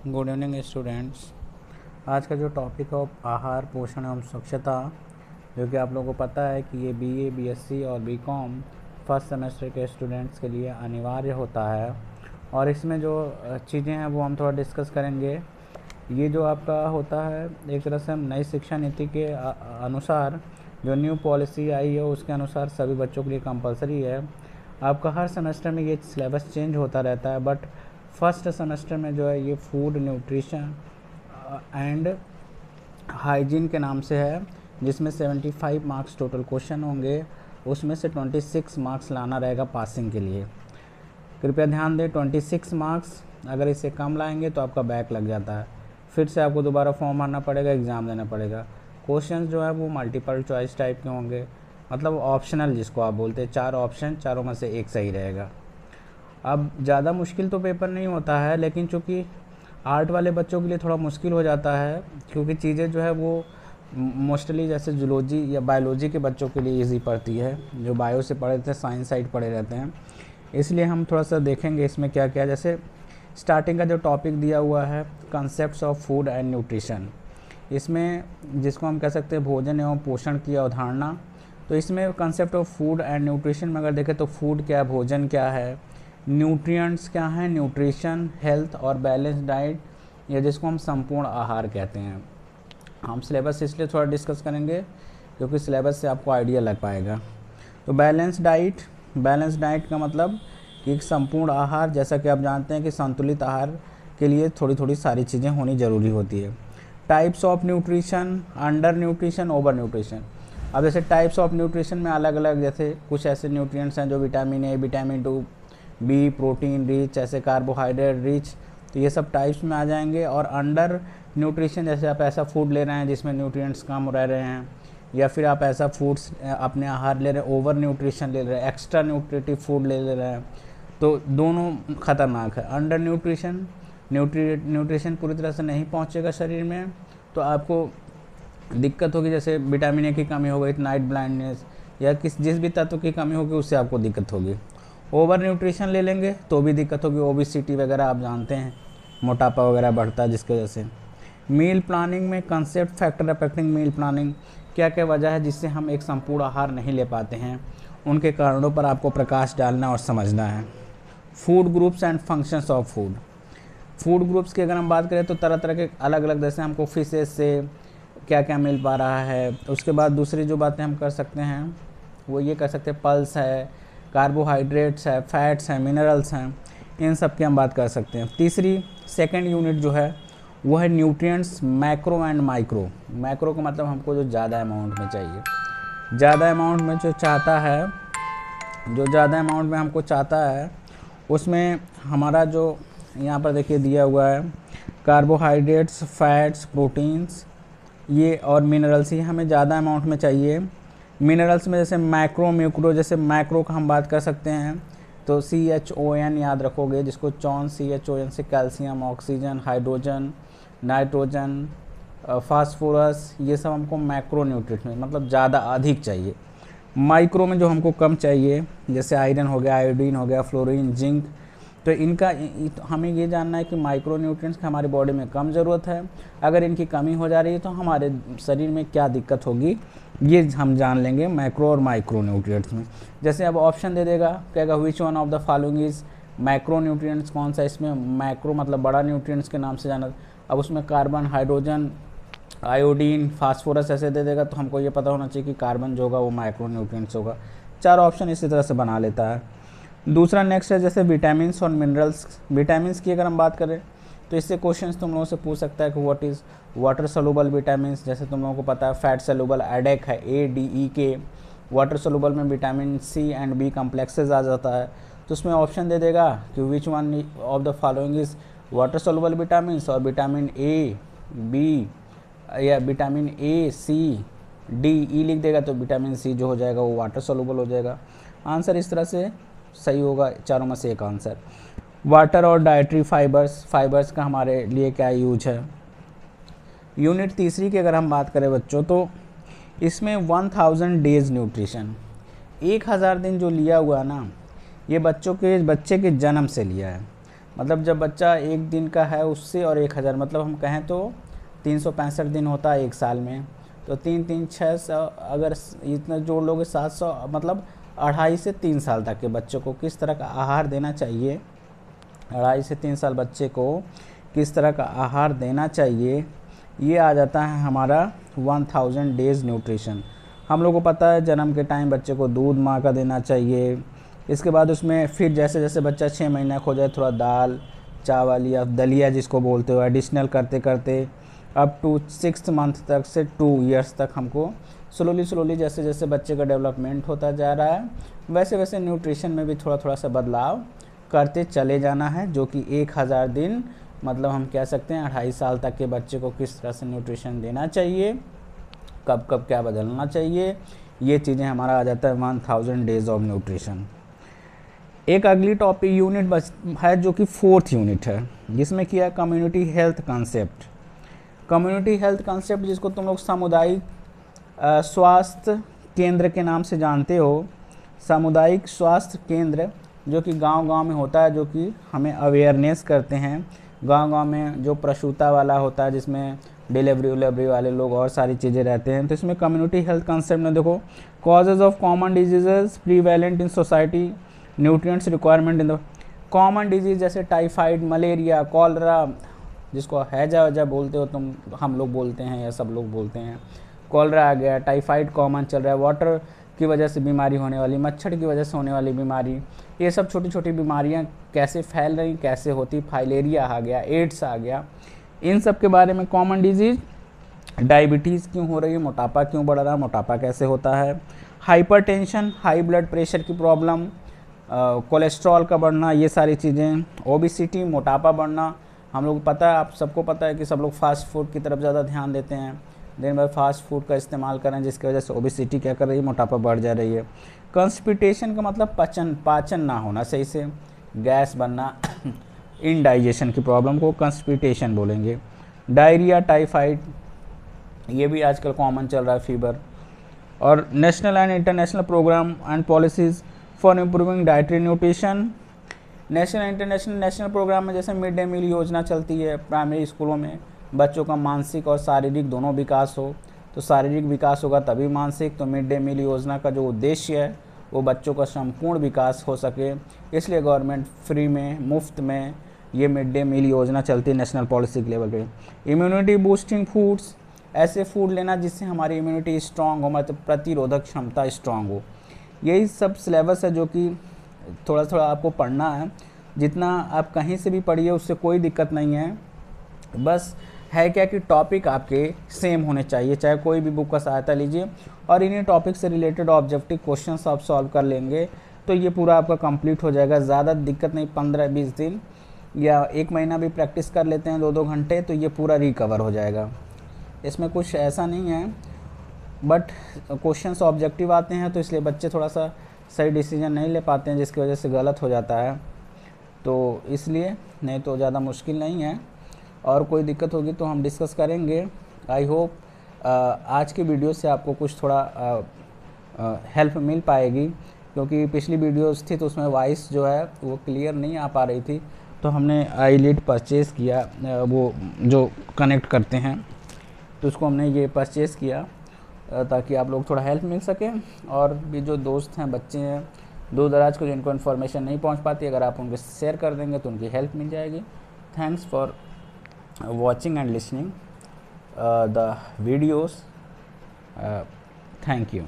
Good evening students. आज का जो टॉपिक है वो आहार पोषण एवं स्वच्छता, जो कि आप लोगों को पता है कि ये बीए, बीएससी और बीकॉम फर्स्ट सेमेस्टर के स्टूडेंट्स के लिए अनिवार्य होता है। और इसमें जो चीज़ें हैं वो हम थोड़ा डिस्कस करेंगे। ये जो आपका होता है, एक तरह से हम नई शिक्षा नीति के अनुसार जो न्यू पॉलिसी आई है उसके अनुसार सभी बच्चों के लिए कंपलसरी है। आपका हर सेमेस्टर में ये सिलेबस चेंज होता रहता है, बट फर्स्ट सेमेस्टर में जो है ये फूड न्यूट्रिशन एंड हाइजीन के नाम से है, जिसमें 75 मार्क्स टोटल क्वेश्चन होंगे। उसमें से 26 मार्क्स लाना रहेगा पासिंग के लिए। कृपया ध्यान दें, 26 मार्क्स अगर इससे कम लाएंगे तो आपका बैक लग जाता है, फिर से आपको दोबारा फॉर्म भरना पड़ेगा, एग्ज़ाम देना पड़ेगा। क्वेश्चंस जो है वो मल्टीपल चॉइस टाइप के होंगे, मतलब ऑप्शनल जिसको आप बोलते हैं। 4 ऑप्शन, चारों में से एक सही रहेगा। अब ज़्यादा मुश्किल तो पेपर नहीं होता है, लेकिन चूँकि आर्ट वाले बच्चों के लिए थोड़ा मुश्किल हो जाता है, क्योंकि चीज़ें जो है वो मोस्टली जैसे जूलॉजी या बायोलॉजी के बच्चों के लिए इजी पड़ती है, जो बायो से पढ़े थे साइंस साइड पढ़े रहते हैं। इसलिए हम थोड़ा सा देखेंगे इसमें क्या क्या। जैसे स्टार्टिंग का जो टॉपिक दिया हुआ है, concepts of food and nutrition, इसमें जिसको हम कह सकते हैं भोजन एवं पोषण की अवधारणा। तो इसमें concept of food and nutrition में अगर देखें तो फूड क्या है, भोजन क्या है, न्यूट्रिएंट्स क्या हैं, न्यूट्रिशन, हेल्थ और बैलेंस डाइट, या जिसको हम संपूर्ण आहार कहते हैं। हम सिलेबस इसलिए थोड़ा डिस्कस करेंगे क्योंकि सिलेबस से आपको आइडिया लग पाएगा। तो बैलेंस डाइट का मतलब कि एक संपूर्ण आहार, जैसा कि आप जानते हैं कि संतुलित आहार के लिए थोड़ी थोड़ी सारी चीज़ें होनी ज़रूरी होती है। Types of nutrition, under nutrition, over nutrition. अब जैसे टाइप्स ऑफ न्यूट्रिशन में अलग अलग, जैसे कुछ ऐसे न्यूट्रिएंट्स हैं जो vitamin A, vitamin B, protein rich, ऐसे कार्बोहाइड्रेट रिच, तो ये सब टाइप्स में आ जाएंगे। और अंडर न्यूट्रिशन, जैसे आप ऐसा फूड ले रहे हैं जिसमें न्यूट्रिएंट्स कम रह रहे हैं, या फिर आप ऐसा फूड्स अपने आहार ले रहे हैं, ओवर न्यूट्रिशन ले रहे हैं, एक्स्ट्रा न्यूट्रिटिव फूड ले रहे हैं, तो दोनों खतरनाक है। अंडर न्यूट्रिशन पूरी तरह से नहीं पहुंचेगा शरीर में, तो आपको दिक्कत होगी। जैसे विटामिन ए की कमी हो गई, नाइट ब्लाइंडनेस, या जिस भी तत्व की कमी होगी उससे आपको दिक्कत होगी। ओवर न्यूट्रिशन ले लेंगे तो भी दिक्कत होगी, ओबेसिटी वगैरह आप जानते हैं, मोटापा वगैरह बढ़ता है जिसकी वजह से। मील प्लानिंग में concept factor affecting meal planning, क्या क्या वजह है जिससे हम एक संपूर्ण आहार नहीं ले पाते हैं, उनके कारणों पर आपको प्रकाश डालना और समझना है। Food groups and functions of food groups की अगर हम बात करें तो तरह तरह के अलग अलग, जैसे हमको फिशेस से क्या क्या मिल पा रहा है। उसके बाद दूसरी जो बातें हम कर सकते हैं वो ये कर सकते हैं, पल्स है, कार्बोहाइड्रेट्स है, फैट्स हैं, मिनरल्स हैं, इन सब की हम बात कर सकते हैं। तीसरी सेकंड यूनिट जो है वो है nutrients macro and micro. Macro का मतलब हमको जो ज़्यादा अमाउंट में चाहिए, ज़्यादा अमाउंट में जो चाहता है, जो ज़्यादा अमाउंट में हमको चाहता है, उसमें हमारा जो यहाँ पर देखिए दिया हुआ है, कार्बोहाइड्रेट्स, फैट्स, प्रोटीन्स, ये और मिनरल्स, ये हमें ज़्यादा अमाउंट में चाहिए। मिनरल्स में जैसे मैक्रो, म्यूक्रो, जैसे मैक्रो का हम बात कर सकते हैं तो CHON याद रखोगे, जिसको चॉन, CHON से calcium, oxygen, hydrogen, nitrogen, phosphorus, ये सब हमको मैक्रो न्यूट्रिएंट्स में मतलब ज़्यादा अधिक चाहिए। माइक्रो में जो हमको कम चाहिए, जैसे आयरन हो गया, आयोडीन हो गया, फ्लोरीन, जिंक, तो इनका हमें ये जानना है कि माइक्रो न्यूट्रिएंट्स की हमारी बॉडी में कम ज़रूरत है। अगर इनकी कमी हो जा रही है तो हमारे शरीर में क्या दिक्कत होगी, ये हम जान लेंगे मैक्रो और माइक्रो न्यूट्रिएंट्स में। जैसे अब ऑप्शन दे देगा, कहेगा विच one of the following is macro nutrients, कौन सा इसमें मैक्रो मतलब बड़ा न्यूट्रिएंट्स के नाम से जाना। अब उसमें कार्बन, हाइड्रोजन, आयोडीन, फास्फोरस ऐसे दे देगा, तो हमको ये पता होना चाहिए कि कार्बन जो होगा वो माइक्रो न्यूट्रिएंट्स होगा। 4 ऑप्शन इसी तरह से बना लेता है। दूसरा नेक्स्ट है जैसे विटामिन्स और मिनरल्स। विटामिन्स की अगर हम बात करें तो इससे क्वेश्चंस तुम लोगों से पूछ सकता है कि what is water soluble vitamins. जैसे तुम लोगों को पता है फैट सोलुबल एडेक है, ADEK। वाटर सोलुबल में vitamin C and B complexes आ जाता है, तो उसमें ऑप्शन दे देगा कि which one of the following is water soluble vitamins, और विटामिन A, B या vitamin A, C, D, E लिख देगा तो विटामिन C जो हो जाएगा वो वाटर सोलुबल हो जाएगा। आंसर इस तरह से सही होगा, चारों में से एक आंसर। वाटर और डाइटरी फाइबर्स का हमारे लिए क्या यूज है। यूनिट तीसरी की अगर हम बात करें बच्चों, तो इसमें 1000 डेज न्यूट्रिशन, 1000 दिन जो लिया हुआ ना, ये बच्चे के जन्म से लिया है। मतलब जब बच्चा एक दिन का है उससे और 1000, मतलब हम कहें तो 365 दिन होता है एक साल में, तो 3 3 600 अगर इतना जोड़ लोगे 700, मतलब 2.5 से 3 साल तक के बच्चों को किस तरह का आहार देना चाहिए, 2.5 से 3 साल बच्चे को किस तरह का आहार देना चाहिए, ये आ जाता है हमारा 1000 डेज़ न्यूट्रिशन। हम लोग को पता है जन्म के टाइम बच्चे को दूध माँ का देना चाहिए, इसके बाद उसमें फिर जैसे जैसे बच्चा 6 महीना हो जाए थोड़ा दाल चावल या दलिया जिसको बोलते हो एडिशनल करते करते अप टू 6 मंथ तक से 2 ईयर्स तक हमको स्लोली जैसे जैसे बच्चे का डेवलपमेंट होता जा रहा है वैसे वैसे न्यूट्रिशन में भी थोड़ा थोड़ा सा बदलाव करते चले जाना है, जो कि 1000 दिन मतलब हम कह सकते हैं 2.5 साल तक के बच्चे को किस तरह से न्यूट्रिशन देना चाहिए, कब कब क्या बदलना चाहिए, ये चीज़ें हमारा आ जाता है 1000 डेज ऑफ न्यूट्रिशन। एक अगली टॉपिक यूनिट है जो कि 4th यूनिट है, जिसमें किया community health concept. Community health concept जिसको तुम लोग सामुदायिक स्वास्थ्य केंद्र के नाम से जानते हो, सामुदायिक स्वास्थ्य केंद्र जो कि गांव-गांव में होता है, जो कि हमें अवेयरनेस करते हैं। गांव-गांव में जो प्रसूता वाला होता है जिसमें डिलीवरी वाले लोग और सारी चीज़ें रहते हैं, तो इसमें कम्युनिटी हेल्थ कॉन्सेप्ट में देखो causes of common disease prevalent in society, nutrients requirement in the common disease जैसे टाइफाइड, मलेरिया, कॉलरा जिसको हैजा वैजा बोलते हो तुम, हम लोग बोलते हैं या सब लोग बोलते हैं, कॉलरा आ गया, टाइफाइड कॉमन चल रहा है, वाटर की वजह से बीमारी होने वाली, मच्छर की वजह से होने वाली बीमारी, ये सब छोटी छोटी बीमारियां कैसे फैल रही, कैसे होती, फाइलेरिया आ गया, एड्स आ गया, इन सब के बारे में। कॉमन डिजीज़ डायबिटीज़ क्यों हो रही है, मोटापा क्यों बढ़ रहा है, मोटापा कैसे होता है, हाइपरटेंशन हाई ब्लड प्रेशर की प्रॉब्लम, कोलेस्ट्रॉल का बढ़ना, ये सारी चीज़ें, ओबिसिटी मोटापा बढ़ना। हम लोग पता है, आप सबको पता है कि सब लोग फास्ट फूड की तरफ ज़्यादा ध्यान देते हैं, दिन भर फास्ट फूड का इस्तेमाल कर रहे हैं, जिसकी वजह से ओबिसिटी क्या कर रही है, मोटापा बढ़ जा रही है। कंस्टिपेशन का मतलब पाचन ना होना सही से, गैस बनना इनडाइजेशन की प्रॉब्लम को कंस्टिपेशन बोलेंगे। डायरिया, टाइफाइड, ये भी आजकल कॉमन चल रहा है, फीवर। और national and international program and policies for improving dietary nutrition. National program में जैसे मिड डे मील योजना चलती है, प्राइमरी स्कूलों में बच्चों का मानसिक और शारीरिक दोनों विकास हो, तो शारीरिक विकास होगा तभी मानसिक, तो मिड डे मील योजना का जो उद्देश्य है वो बच्चों का संपूर्ण विकास हो सके, इसलिए गवर्नमेंट फ्री में मुफ्त में ये मिड डे मील योजना चलती है नेशनल पॉलिसी के लेवल पे। इम्यूनिटी बूस्टिंग फूड्स, ऐसे फूड लेना जिससे हमारी इम्यूनिटी स्ट्रांग हो, मतलब प्रतिरोधक क्षमता स्ट्रांग हो। यही सब सिलेबस है जो कि थोड़ा थोड़ा आपको पढ़ना है, जितना आप कहीं से भी पढ़िए उससे कोई दिक्कत नहीं है, बस है क्या कि टॉपिक आपके सेम होने चाहिए, चाहे कोई भी बुक का सहायता लीजिए और इन्हीं टॉपिक से रिलेटेड ऑब्जेक्टिव क्वेश्चंस आप सॉल्व कर लेंगे तो ये पूरा आपका कंप्लीट हो जाएगा। ज़्यादा दिक्कत नहीं, 15-20 दिन या 1 महीना भी प्रैक्टिस कर लेते हैं 2-2 घंटे तो ये पूरा रिकवर हो जाएगा। इसमें कुछ ऐसा नहीं है, बट क्वेश्चंस ऑब्जेक्टिव आते हैं तो इसलिए बच्चे थोड़ा सा सही डिसीजन नहीं ले पाते हैं, जिसकी वजह से गलत हो जाता है, तो इसलिए, नहीं तो ज़्यादा मुश्किल नहीं है। और कोई दिक्कत होगी तो हम डिस्कस करेंगे। आई होप आज के वीडियो से आपको कुछ थोड़ा हेल्प मिल पाएगी, क्योंकि पिछली वीडियोस थी तो उसमें वॉइस जो है वो क्लियर नहीं आ पा रही थी, तो हमने आईलिड परचेज़ किया, वो जो कनेक्ट करते हैं तो उसको हमने ये परचेज़ किया ताकि आप लोग थोड़ा हेल्प मिल सके। और भी जो दोस्त हैं, बच्चे हैं दूर दराज को जिनको इन्फॉर्मेशन नहीं पहुंच पाती, अगर आप उनके शेयर कर देंगे तो उनकी हेल्प मिल जाएगी। Thanks for watching and listening the videos. Thank you.